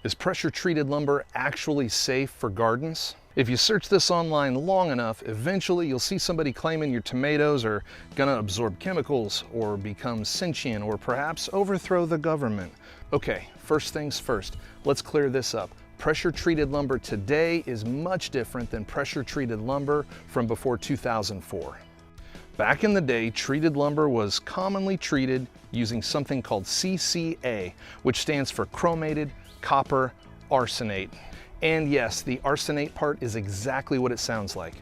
Is pressure-treated lumber actually safe for gardens? If you search this online long enough, eventually you'll see somebody claiming your tomatoes are gonna absorb chemicals or become sentient or perhaps overthrow the government. Okay, first things first, let's clear this up. Pressure-treated lumber today is much different than pressure-treated lumber from before 2004. Back in the day, treated lumber was commonly treated using something called CCA, which stands for chromated copper arsenate. And yes, the arsenate part is exactly what it sounds like,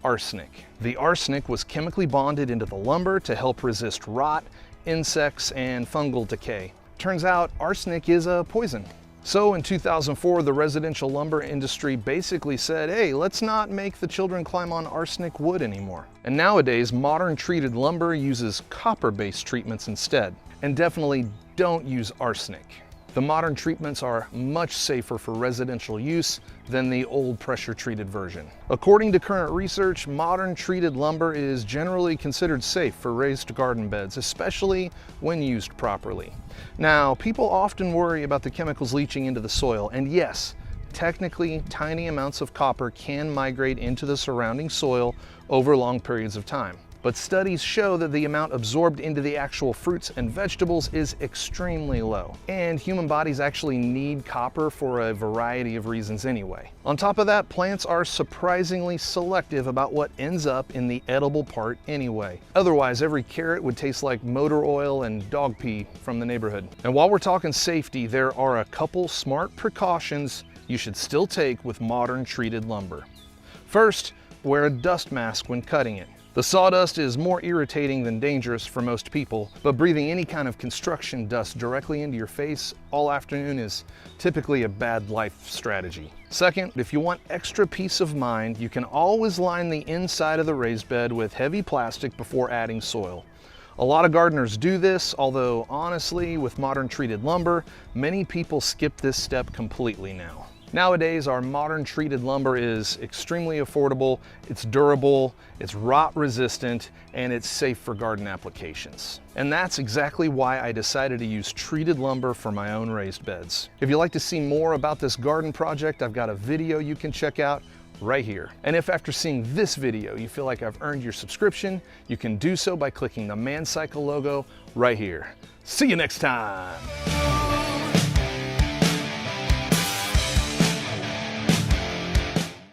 arsenic. The arsenic was chemically bonded into the lumber to help resist rot, insects, and fungal decay. Turns out arsenic is a poison. So in 2004, the residential lumber industry basically said, hey, let's not make the children climb on arsenic wood anymore. And nowadays, modern treated lumber uses copper-based treatments instead. And definitely don't use arsenic. The modern treatments are much safer for residential use than the old pressure-treated version. According to current research, modern treated lumber is generally considered safe for raised garden beds, especially when used properly. Now, people often worry about the chemicals leaching into the soil, and yes, technically, tiny amounts of copper can migrate into the surrounding soil over long periods of time. But studies show that the amount absorbed into the actual fruits and vegetables is extremely low. And human bodies actually need copper for a variety of reasons anyway. On top of that, plants are surprisingly selective about what ends up in the edible part anyway. Otherwise, every carrot would taste like motor oil and dog pee from the neighborhood. And while we're talking safety, there are a couple smart precautions you should still take with modern treated lumber. First, wear a dust mask when cutting it. The sawdust is more irritating than dangerous for most people, but breathing any kind of construction dust directly into your face all afternoon is typically a bad life strategy. Second, if you want extra peace of mind, you can always line the inside of the raised bed with heavy plastic before adding soil. A lot of gardeners do this, although honestly, with modern treated lumber, many people skip this step completely now. Nowadays, our modern treated lumber is extremely affordable, it's durable, it's rot resistant, and it's safe for garden applications. And that's exactly why I decided to use treated lumber for my own raised beds. If you'd like to see more about this garden project, I've got a video you can check out right here. And if after seeing this video you feel like I've earned your subscription, you can do so by clicking the ManCycle logo right here. See you next time.